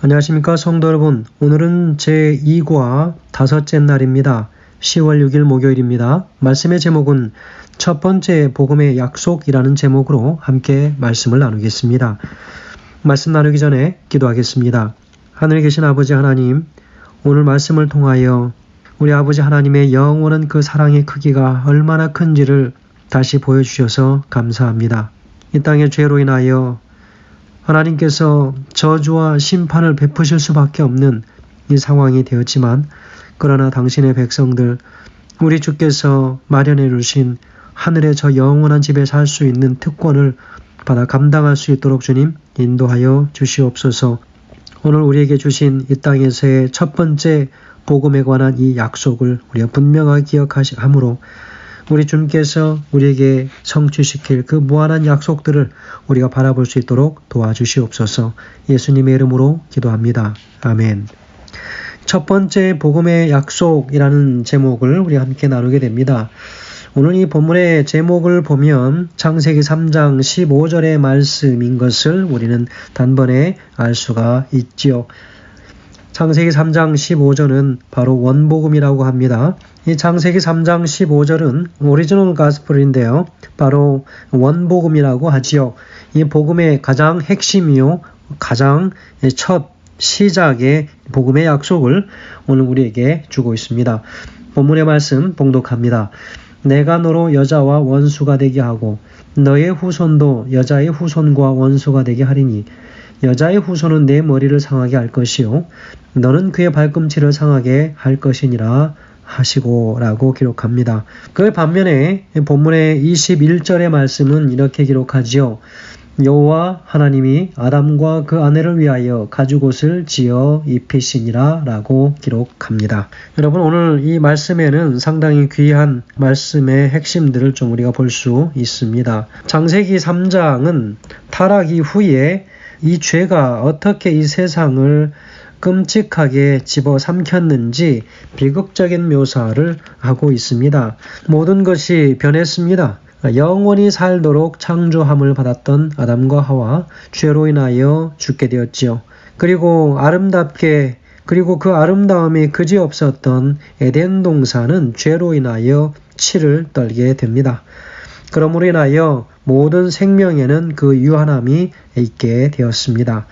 안녕하십니까 성도 여러분. 오늘은 제2과 다섯째 날입니다. 10월 6일 목요일입니다. 말씀의 제목은 첫 번째 복음의 약속이라는 제목으로 함께 말씀을 나누겠습니다. 말씀 나누기 전에 기도하겠습니다. 하늘에 계신 아버지 하나님, 오늘 말씀을 통하여 우리 아버지 하나님의 영원한 그 사랑의 크기가 얼마나 큰지를 다시 보여주셔서 감사합니다. 이 땅의 죄로 인하여 하나님께서 저주와 심판을 베푸실 수밖에 없는 이 상황이 되었지만, 그러나 당신의 백성들, 우리 주께서 마련해 주신 하늘의 저 영원한 집에 살 수 있는 특권을 받아 감당할 수 있도록 주님 인도하여 주시옵소서. 오늘 우리에게 주신 이 땅에서의 첫 번째 복음에 관한 이 약속을 우리가 분명하게 기억함으로 우리 주님께서 우리에게 성취시킬 그 무한한 약속들을 우리가 바라볼 수 있도록 도와주시옵소서. 예수님의 이름으로 기도합니다. 아멘. 첫 번째 복음의 약속이라는 제목을 우리 함께 나누게 됩니다. 오늘 이 본문의 제목을 보면 창세기 3장 15절의 말씀인 것을 우리는 단번에 알 수가 있지요. 창세기 3장 15절은 바로 원복음이라고 합니다. 이 창세기 3장 15절은 오리지널 가스펠인데요. 바로 원복음이라고 하지요. 이 복음의 가장 핵심이요, 가장 첫 시작의 복음의 약속을 오늘 우리에게 주고 있습니다. 본문의 말씀 봉독합니다. 내가 너로 여자와 원수가 되게 하고 너의 후손도 여자의 후손과 원수가 되게 하리니 여자의 후손은 내 머리를 상하게 할 것이요 너는 그의 발꿈치를 상하게 할 것이니라 하시고 라고 기록합니다. 그 반면에 본문의 21절의 말씀은 이렇게 기록하지요. 여호와 하나님이 아담과 그 아내를 위하여 가죽옷을 지어 입히시니라 라고 기록합니다. 여러분, 오늘 이 말씀에는 상당히 귀한 말씀의 핵심들을 좀 우리가 볼 수 있습니다. 창세기 3장은 타락 이후에 이 죄가 어떻게 이 세상을 끔찍하게 집어삼켰는지 비극적인 묘사를 하고 있습니다. 모든 것이 변했습니다. 영원히 살도록 창조함을 받았던 아담과 하와 죄로 인하여 죽게 되었지요. 그리고 그 아름다움이 그지없었던 에덴 동산은 죄로 인하여 치를 떨게 됩니다. 그러므로 인하여 모든 생명에는 그 유한함이 있게 되었습니다.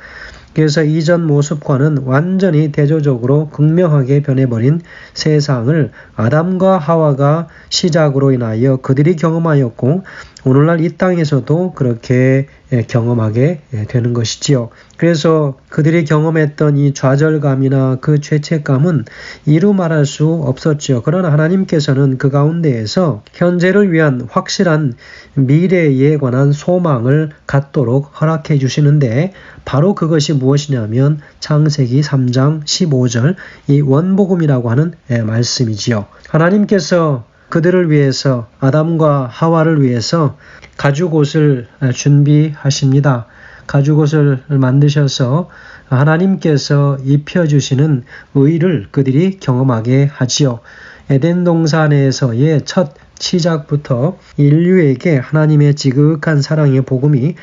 그래서 이전 모습과는 완전히 대조적으로 극명하게 변해버린 세상을 아담과 하와가 시작으로 인하여 그들이 경험하였고, 오늘날 이 땅에서도 그렇게 경험하게 되는 것이지요. 그래서 그들이 경험했던 이 좌절감이나 그 죄책감은 이루 말할 수 없었지요. 그러나 하나님께서는 그 가운데에서 현재를 위한 확실한 미래에 관한 소망을 갖도록 허락해 주시는데, 바로 그것이 무엇이냐면 창세기 3장 15절 이 원복음이라고 하는 말씀이지요. 하나님께서 그들을 위해서, 아담과 하와를 위해서 가죽옷을 준비하십니다. 가죽옷을 만드셔서 하나님께서 입혀주시는 의를 그들이 경험하게 하지요. 에덴 동산에서의 첫 시작부터 인류에게 하나님의 지극한 사랑의 복음이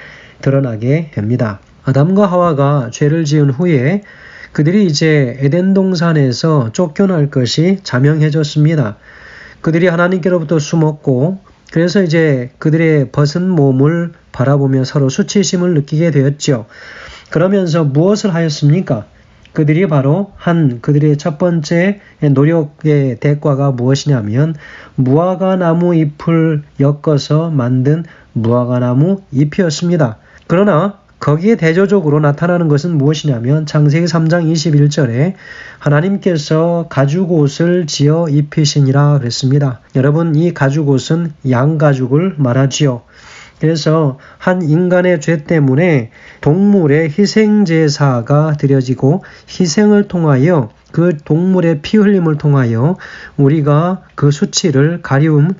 드러나게 됩니다. 아담과 하와가 죄를 지은 후에 그들이 이제 에덴 동산에서 쫓겨날 것이 자명해졌습니다. 그들이 하나님께로부터 숨었고, 그래서 이제 그들의 벗은 몸을 바라보며 서로 수치심을 느끼게 되었죠. 그러면서 무엇을 하였습니까? 그들이 바로 그들의 첫 번째 노력의 대가가 무엇이냐면 무화과 나무 잎을 엮어서 만든 무화과 나무 잎이었습니다. 그러나 거기에 대조적으로 나타나는 것은 무엇이냐면 창세기 3장 21절에 하나님께서 가죽옷을 지어 입히시니라 그랬습니다. 여러분, 이 가죽옷은 양가죽을 말하지요. 그래서 한 인간의 죄 때문에 동물의 희생제사가 드려지고, 희생을 통하여 그 동물의 피 흘림을 통하여 우리가 그 수치를 가리움을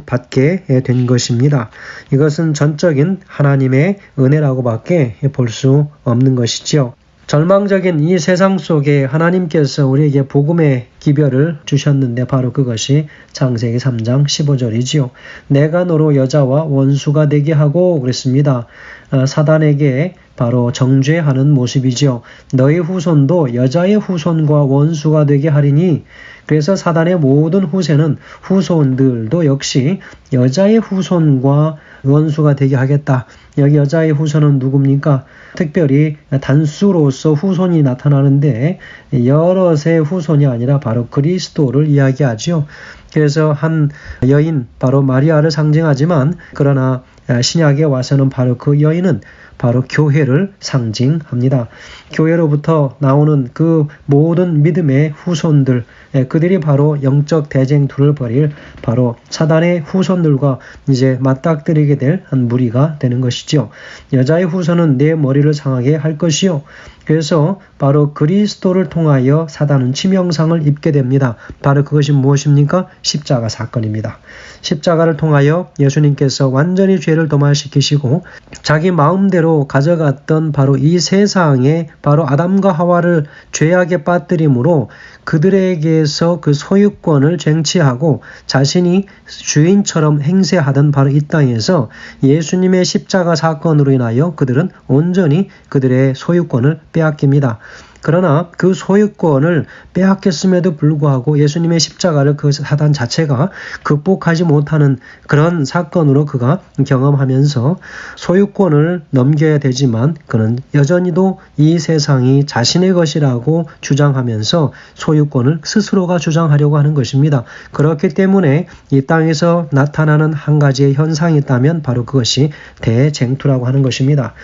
받게 된 것입니다. 이것은 전적인 하나님의 은혜라고 밖에 볼 수 없는 것이지요. 절망적인 이 세상 속에 하나님께서 우리에게 복음의 기별을 주셨는데 바로 그것이 창세기 3장 15절이지요. 내가 너로 여자와 원수가 되게 하고 그랬습니다. 사단에게 바로 정죄하는 모습이죠. 너희 후손도 여자의 후손과 원수가 되게 하리니, 그래서 사단의 모든 후손들도 역시 여자의 후손과 원수가 되게 하겠다. 여기 여자의 후손은 누굽니까? 특별히 단수로서 후손이 나타나는데 여럿의 후손이 아니라 바로 그리스도를 이야기하죠. 그래서 한 여인, 바로 마리아를 상징하지만, 그러나 신약에 와서는 바로 그 여인은 바로 교회를 상징합니다. 교회로부터 나오는 그 모든 믿음의 후손들, 그들이 바로 영적 대쟁투를 벌일 바로 사단의 후손들과 이제 맞닥뜨리게 될 한 무리가 되는 것이죠. 여자의 후손은 내 머리를 상하게 할 것이요. 그래서 바로 그리스도를 통하여 사단은 치명상을 입게 됩니다. 바로 그것이 무엇입니까? 십자가 사건입니다. 십자가를 통하여 예수님께서 완전히 죄를 도말시키시고 자기 마음대로 가져갔던 바로 이 세상에 바로 아담과 하와를 죄악에 빠뜨림으로 그들에게서 그 소유권을 쟁취하고 자신이 주인처럼 행세하던 바로 이 땅에서 예수님의 십자가 사건으로 인하여 그들은 온전히 그들의 소유권을 빼앗깁니다. 그러나 그 소유권을 빼앗겼음에도 불구하고 예수님의 십자가를 그 사단 자체가 극복하지 못하는 그런 사건으로 그가 경험하면서 소유권을 넘겨야 되지만 그는 여전히도 이 세상이 자신의 것이라고 주장하면서 소유권을 스스로가 주장하려고 하는 것입니다. 그렇기 때문에 이 땅에서 나타나는 한 가지의 현상이 있다면 바로 그것이 대쟁투라고 하는 것입니다.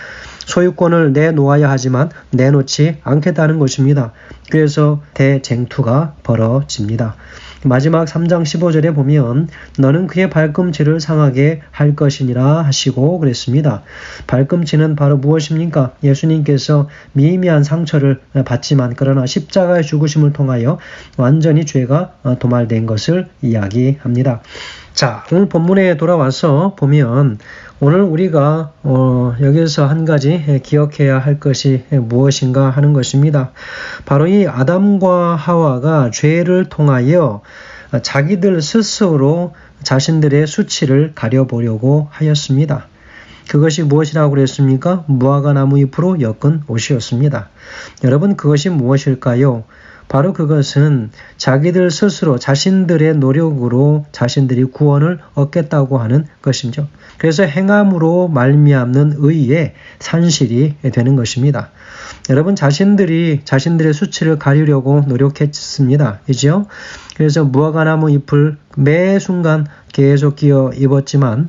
소유권을 내놓아야 하지만 내놓지 않겠다는 것입니다. 그래서 대쟁투가 벌어집니다. 마지막 3장 15절에 보면 너는 그의 발꿈치를 상하게 할 것이니라 하시고 그랬습니다. 발꿈치는 바로 무엇입니까? 예수님께서 미미한 상처를 받지만 그러나 십자가의 죽으심을 통하여 완전히 죄가 도말된 것을 이야기합니다. 자, 오늘 본문에 돌아와서 보면 오늘 우리가 여기서 한 가지 기억해야 할 것이 무엇인가 하는 것입니다. 바로 이 아담과 하와가 죄를 통하여 자기들 스스로 자신들의 수치를 가려보려고 하였습니다. 그것이 무엇이라고 그랬습니까? 무화과 나무 잎으로 엮은 옷이었습니다. 여러분, 그것이 무엇일까요? 바로 그것은 자기들 스스로 자신들의 노력으로 자신들이 구원을 얻겠다고 하는 것이죠. 그래서 행함으로 말미암는 의의 산실이 되는 것입니다. 여러분, 자신들이 자신들의 수치를 가리려고 노력했습니다. 그죠? 그래서 무화과나무 잎을 매 순간 계속 끼어 입었지만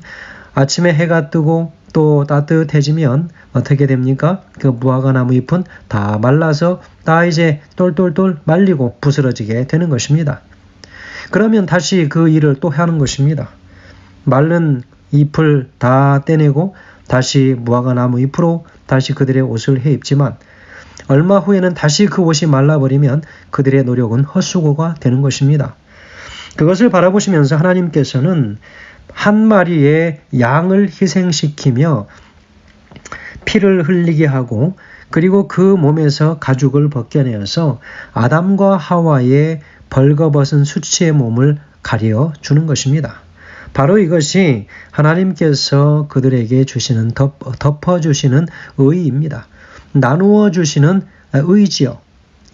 아침에 해가 뜨고 또 따뜻해지면 어떻게 됩니까? 그 무화과나무 잎은 다 말라서 다 이제 똘똘똘 말리고 부스러지게 되는 것입니다. 그러면 다시 그 일을 또 하는 것입니다. 마른 잎을 다 떼내고 다시 무화과나무 잎으로 다시 그들의 옷을 해입지만 얼마 후에는 다시 그 옷이 말라버리면 그들의 노력은 헛수고가 되는 것입니다. 그것을 바라보시면서 하나님께서는 한 마리의 양을 희생시키며 피를 흘리게 하고 그리고 그 몸에서 가죽을 벗겨내어서 아담과 하와의 벌거벗은 수치의 몸을 가려주는 것입니다. 바로 이것이 하나님께서 그들에게 주시는 덮어주시는 의입니다. 나누어 주시는 의지요.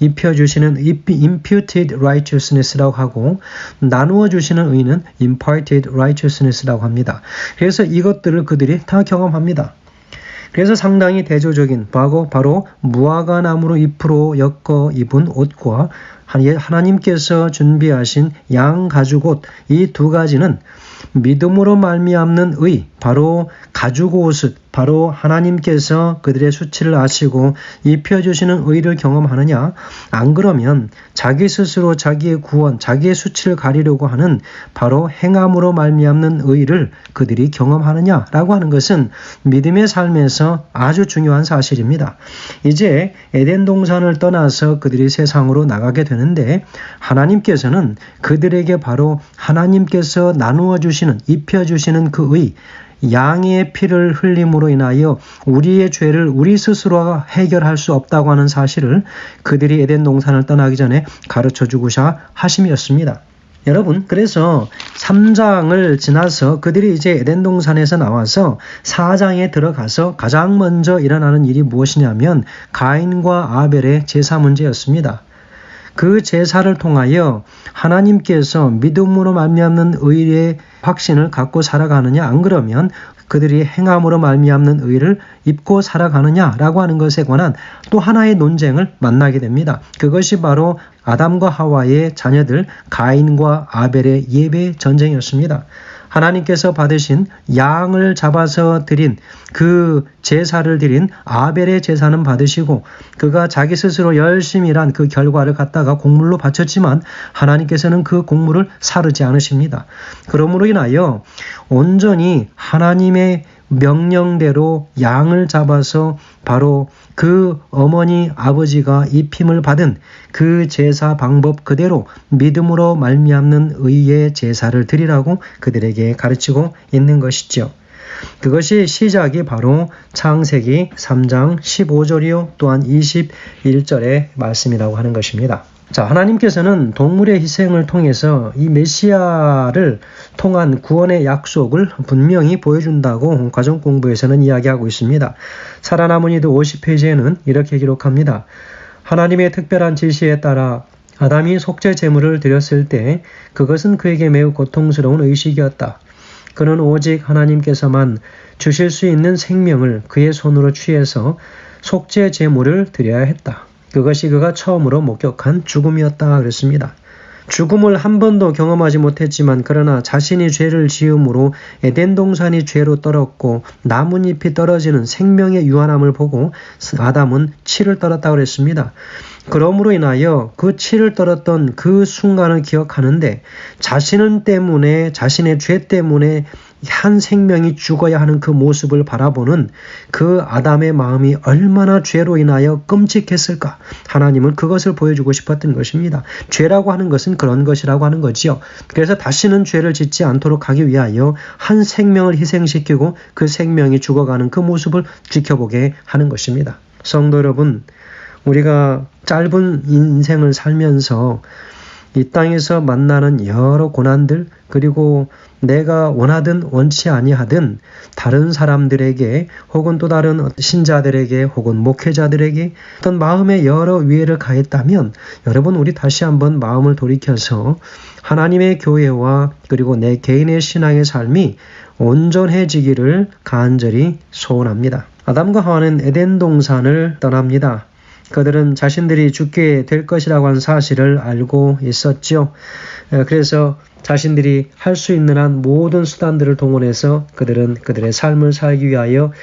입혀주시는 imputed righteousness라고 하고 나누어 주시는 의는 imparted righteousness라고 합니다. 그래서 이것들을 그들이 다 경험합니다. 그래서 상당히 대조적인 바로 무화과나무로 잎으로 엮어 입은 옷과 하나님께서 준비하신 양 가죽옷 이 두 가지는 믿음으로 말미암는 의, 바로 가죽 옷을 바로 하나님께서 그들의 수치를 아시고 입혀주시는 의를 경험하느냐? 안 그러면 자기 스스로 자기의 구원, 자기의 수치를 가리려고 하는 바로 행함으로 말미암는 의를 그들이 경험하느냐라고 하는 것은 믿음의 삶에서 아주 중요한 사실입니다. 이제 에덴 동산을 떠나서 그들이 세상으로 나가게 되는데 하나님께서는 그들에게 바로 하나님께서 나누어 주시는, 입혀주시는 그 의, 양의 피를 흘림으로 인하여 우리의 죄를 우리 스스로가 해결할 수 없다고 하는 사실을 그들이 에덴 동산을 떠나기 전에 가르쳐 주고자 하심이었습니다. 여러분, 그래서 3장을 지나서 그들이 이제 에덴 동산에서 나와서 4장에 들어가서 가장 먼저 일어나는 일이 무엇이냐면 가인과 아벨의 제사 문제였습니다. 그 제사를 통하여 하나님께서 믿음으로 말미암는 의의 확신을 갖고 살아가느냐, 안 그러면 그들이 행함으로 말미암는 의를 입고 살아가느냐라고 하는 것에 관한 또 하나의 논쟁을 만나게 됩니다. 그것이 바로 아담과 하와의 자녀들 가인과 아벨의 예배 전쟁이었습니다. 하나님께서 받으신 양을 잡아서 드린 그 제사를 드린 아벨의 제사는 받으시고 그가 자기 스스로 열심히 일한 그 결과를 갖다가 곡물로 바쳤지만 하나님께서는 그 곡물을 사르지 않으십니다. 그러므로 인하여 온전히 하나님의 명령대로 양을 잡아서 바로 그 어머니 아버지가 입힘을 받은 그 제사 방법 그대로 믿음으로 말미암는 의의 제사를 드리라고 그들에게 가르치고 있는 것이죠. 그것이 시작이 바로 창세기 3장 15절이요 또한 21절의 말씀이라고 하는 것입니다. 자, 하나님께서는 동물의 희생을 통해서 이 메시아를 통한 구원의 약속을 분명히 보여준다고 가정공부에서는 이야기하고 있습니다. 살아남은 이도 50페이지에는 이렇게 기록합니다. 하나님의 특별한 지시에 따라 아담이 속죄 제물을 드렸을 때 그것은 그에게 매우 고통스러운 의식이었다. 그는 오직 하나님께서만 주실 수 있는 생명을 그의 손으로 취해서 속죄 제물을 드려야 했다. 그것이 그가 처음으로 목격한 죽음이었다 그랬습니다. 죽음을 한 번도 경험하지 못했지만 그러나 자신이 죄를 지음으로 에덴 동산이 죄로 떨었고 나뭇잎이 떨어지는 생명의 유한함을 보고 아담은 치를 떨었다고 그랬습니다. 그러므로 인하여 그 치를 떨었던 그 순간을 기억하는데 자신은 때문에 자신의 죄 때문에 한 생명이 죽어야 하는 그 모습을 바라보는 그 아담의 마음이 얼마나 죄로 인하여 끔찍했을까. 하나님은 그것을 보여주고 싶었던 것입니다. 죄라고 하는 것은 그런 것이라고 하는 거지요. 그래서 다시는 죄를 짓지 않도록 하기 위하여 한 생명을 희생시키고 그 생명이 죽어가는 그 모습을 지켜보게 하는 것입니다. 성도 여러분, 우리가 짧은 인생을 살면서 이 땅에서 만나는 여러 고난들 그리고 내가 원하든 원치 아니하든 다른 사람들에게 혹은 또 다른 신자들에게 혹은 목회자들에게 어떤 마음의 여러 위해를 가했다면 여러분 우리 다시 한번 마음을 돌이켜서 하나님의 교회와 그리고 내 개인의 신앙의 삶이 온전해지기를 간절히 소원합니다. 아담과 하와는 에덴 동산을 떠납니다. 그들은 자신들이 죽게 될 것이라고 한 사실을 알고 있었죠. 그래서 자신들이 할 수 있는 한 모든 수단들을 동원해서 그들은 그들의 삶을 살기 위하여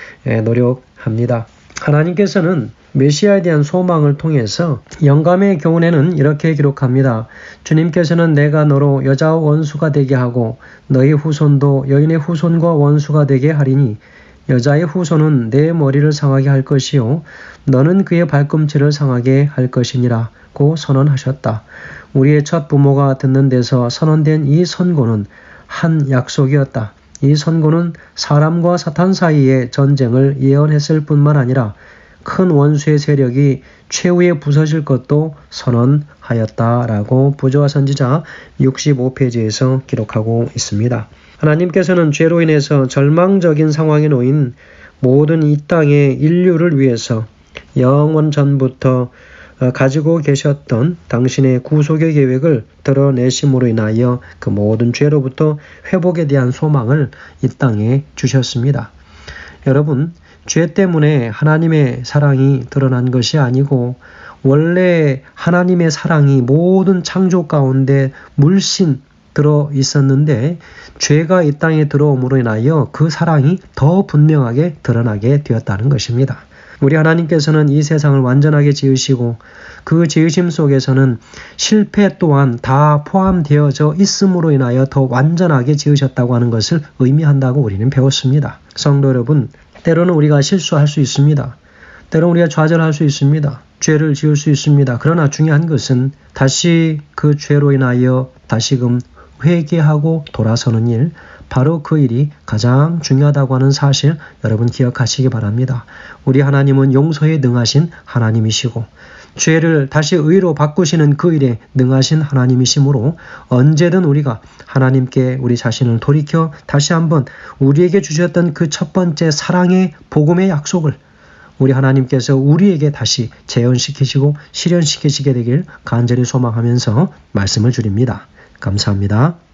노력합니다. 하나님께서는 메시아에 대한 소망을 통해서 영감의 교훈에는 이렇게 기록합니다. 주님께서는 내가 너로 여자와 원수가 되게 하고 너희 후손도 여인의 후손과 원수가 되게 하리니 여자의 후손은 내 머리를 상하게 할 것이요 너는 그의 발꿈치를 상하게 할 것이니라 고 선언하셨다. 우리의 첫 부모가 듣는 데서 선언된 이 선고는 한 약속이었다. 이 선고는 사람과 사탄 사이의 전쟁을 예언했을 뿐만 아니라 큰 원수의 세력이 최후에 부서질 것도 선언하였다라고 부조와 선지자 65페이지에서 기록하고 있습니다. 하나님께서는 죄로 인해서 절망적인 상황에 놓인 모든 이 땅의 인류를 위해서 영원 전부터 가지고 계셨던 당신의 구속의 계획을 드러내심으로 인하여 그 모든 죄로부터 회복에 대한 소망을 이 땅에 주셨습니다. 여러분, 죄 때문에 하나님의 사랑이 드러난 것이 아니고 원래 하나님의 사랑이 모든 창조 가운데 물씬 들어 있었는데 죄가 이 땅에 들어옴으로 인하여 그 사랑이 더 분명하게 드러나게 되었다는 것입니다. 우리 하나님께서는 이 세상을 완전하게 지으시고 그 지으심 속에서는 실패 또한 다 포함되어져 있음으로 인하여 더 완전하게 지으셨다고 하는 것을 의미한다고 우리는 배웠습니다. 성도 여러분, 때로는 우리가 실수할 수 있습니다. 때로는 우리가 좌절할 수 있습니다. 죄를 지을 수 있습니다. 그러나 중요한 것은 다시 그 죄로 인하여 다시금 회개하고 돌아서는 일, 바로 그 일이 가장 중요하다고 하는 사실 여러분 기억하시기 바랍니다. 우리 하나님은 용서에 능하신 하나님이시고 죄를 다시 의로 바꾸시는 그 일에 능하신 하나님이시므로 언제든 우리가 하나님께 우리 자신을 돌이켜 다시 한번 우리에게 주셨던 그 첫 번째 사랑의 복음의 약속을 우리 하나님께서 우리에게 다시 재현시키시고 실현시키시게 되길 간절히 소망하면서 말씀을 드립니다. 감사합니다.